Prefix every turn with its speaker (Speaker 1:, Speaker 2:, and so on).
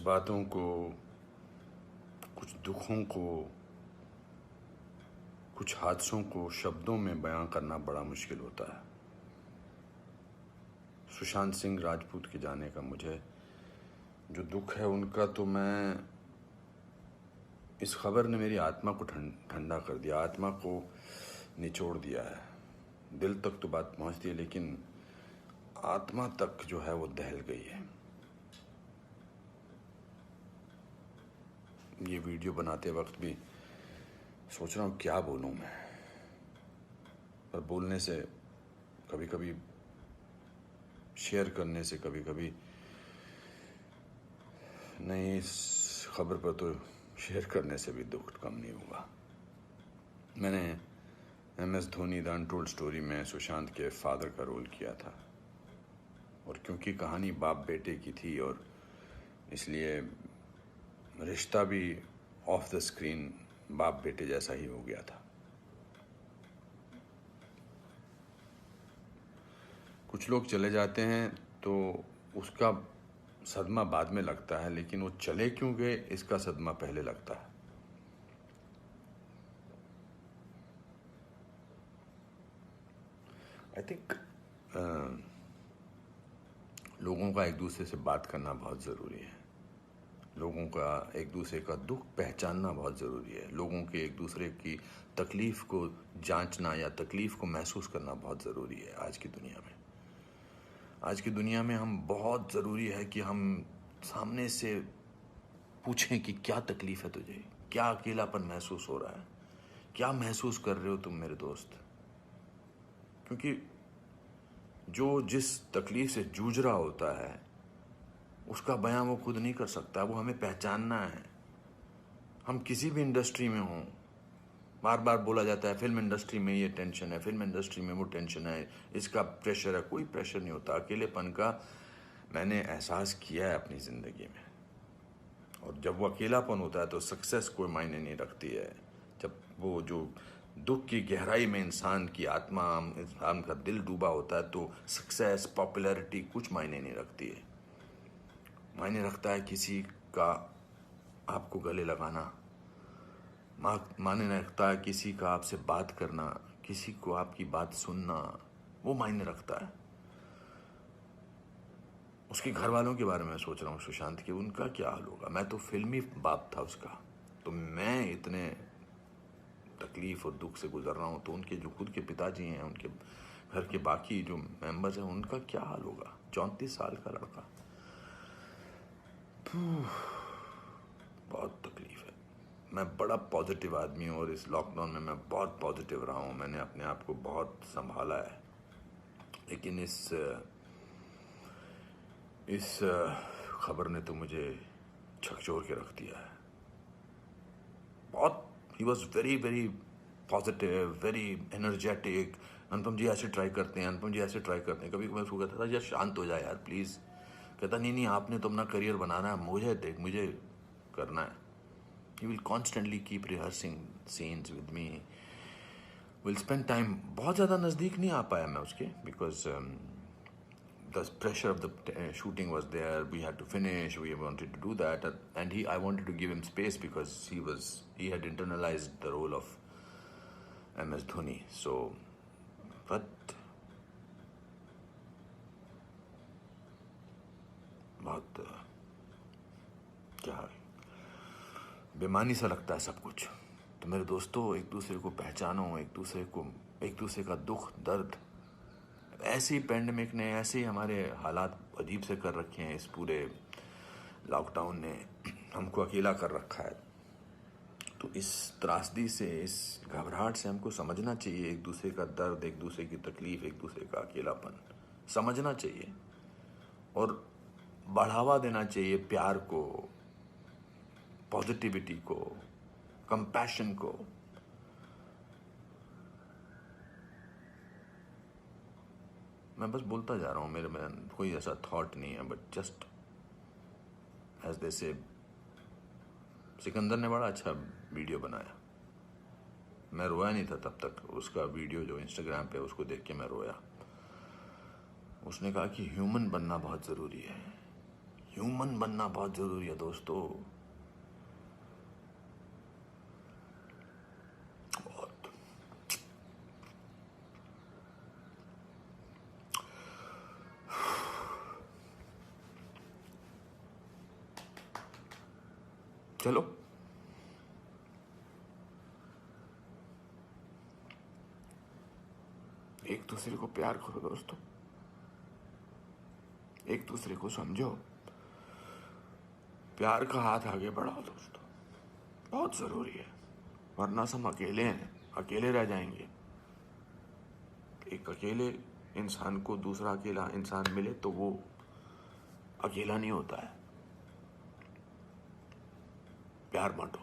Speaker 1: बातों को, कुछ दुखों को, कुछ हादसों को शब्दों में बयां करना बड़ा मुश्किल होता है। सुशांत सिंह राजपूत के जाने का मुझे जो दुख है उनका, तो मैं इस खबर ने मेरी आत्मा को ठंडा कर दिया, आत्मा को निचोड़ दिया है। दिल तक तो बात पहुंचती है, लेकिन आत्मा तक जो है वो दहल गई है। ये वीडियो बनाते वक्त भी सोच रहा हूँ क्या बोलूँ मैं, पर बोलने से कभी कभी, शेयर करने से कभी कभी नहीं, इस खबर पर तो शेयर करने से भी दुख कम नहीं हुआ। मैंने MS Dhoni the untold story में सुशांत के फादर का रोल किया था, और क्योंकि कहानी बाप बेटे की थी और इसलिए रिश्ता भी ऑफ द स्क्रीन बाप बेटे जैसा ही हो गया था। कुछ लोग चले जाते हैं तो उसका सदमा बाद में लगता है, लेकिन वो चले क्यों गए इसका सदमा पहले लगता है। आई थिंक लोगों का एक दूसरे से बात करना बहुत ज़रूरी है। लोगों का एक दूसरे का दुख पहचानना बहुत ज़रूरी है। लोगों के एक दूसरे की तकलीफ़ को जांचना या तकलीफ़ को महसूस करना बहुत ज़रूरी है आज की दुनिया में। आज की दुनिया में हम बहुत ज़रूरी है कि हम सामने से पूछें कि क्या तकलीफ़ है तुझे, क्या अकेलापन महसूस हो रहा है, क्या महसूस कर रहे हो तुम मेरे दोस्त। क्योंकि जो जिस तकलीफ़ से जूझ रहा होता है उसका बयां वो खुद नहीं कर सकता, वो हमें पहचानना है। हम किसी भी इंडस्ट्री में हों, बार बार बोला जाता है फिल्म इंडस्ट्री में ये टेंशन है, फिल्म इंडस्ट्री में वो टेंशन है, इसका प्रेशर है। कोई प्रेशर नहीं होता। अकेलेपन का मैंने एहसास किया है अपनी ज़िंदगी में, और जब वो अकेलापन होता है तो सक्सेस कोई मायने नहीं रखती है। जब वो जो दुख की गहराई में इंसान की आत्मा, इंसान का दिल डूबा होता है, तो सक्सेस, पॉपुलैरिटी कुछ मायने नहीं रखती है। मायने रखता है किसी का आपको गले लगाना, मायने रखता है किसी का आपसे बात करना, किसी को आपकी बात सुनना, वो मायने रखता है। उसके घर वालों के बारे में सोच रहा हूँ सुशांत के, उनका क्या हाल होगा। मैं तो फिल्मी बाप था उसका, तो मैं इतने तकलीफ और दुख से गुजर रहा हूँ, तो उनके जो खुद के पिताजी हैं, उनके घर के बाकी जो मेंबर्स हैं, उनका क्या हाल होगा। 34 साल का लड़का, बहुत तकलीफ है। मैं बड़ा पॉजिटिव आदमी हूँ, और इस लॉकडाउन में मैं बहुत पॉजिटिव रहा हूँ। मैंने अपने आप को बहुत संभाला है, लेकिन इस खबर ने तो मुझे झकझोर के रख दिया है। बहुत, ही was very very positive, very energetic. Anupam ji ऐसे ट्राई करते हैं, अनुपम जी ऐसे ट्राई करते हैं। कभी मैं उसको कहता था यार शांत हो जाए यार प्लीज़। कहता नहीं, आपने तो अपना करियर बनाना है, मुझे देख, मुझे करना है। He will constantly keep rehearsing scenes with me. We'll spend time. बहुत ज़्यादा नज़दीक नहीं आ पाया मैं उसके, because the pressure of the shooting was there. We had to finish. We wanted to do that, and I wanted to give him space because he had internalized the role of MS Dhoni. So, but बहुत क्या बेमानी सा लगता है सब कुछ। तो मेरे दोस्तों, एक दूसरे को पहचानो, एक दूसरे का दुख दर्द। ऐसे ही पैंडेमिक ने, ऐसे ही हमारे हालात अजीब से कर रखे हैं। इस पूरे लॉकडाउन ने हमको अकेला कर रखा है। तो इस त्रासदी से, इस घबराहट से हमको समझना चाहिए एक दूसरे का दर्द, एक दूसरे की तकलीफ, एक दूसरे का अकेलापन समझना चाहिए, और बढ़ावा देना चाहिए प्यार को, पॉजिटिविटी को, कंपैशन को। मैं बस बोलता जा रहा हूँ, मेरे में कोई ऐसा थॉट नहीं है, बट जस्ट एज दे से। सिकंदर ने बड़ा अच्छा वीडियो बनाया, मैं रोया नहीं था तब तक। उसका वीडियो जो इंस्टाग्राम पे, उसको देख के मैं रोया। उसने कहा कि ह्यूमन बनना बहुत ज़रूरी है। ह्यूमन बनना बहुत जरूरी है दोस्तों। बहुत। चलो एक दूसरे को प्यार करो दोस्तों, एक दूसरे को समझो, प्यार का हाथ आगे बढ़ाओ दोस्तों, बहुत जरूरी है। वरना हम अकेले हैं, अकेले रह जाएंगे। एक अकेले इंसान को दूसरा अकेला इंसान मिले तो वो अकेला नहीं होता है। प्यार बांटो।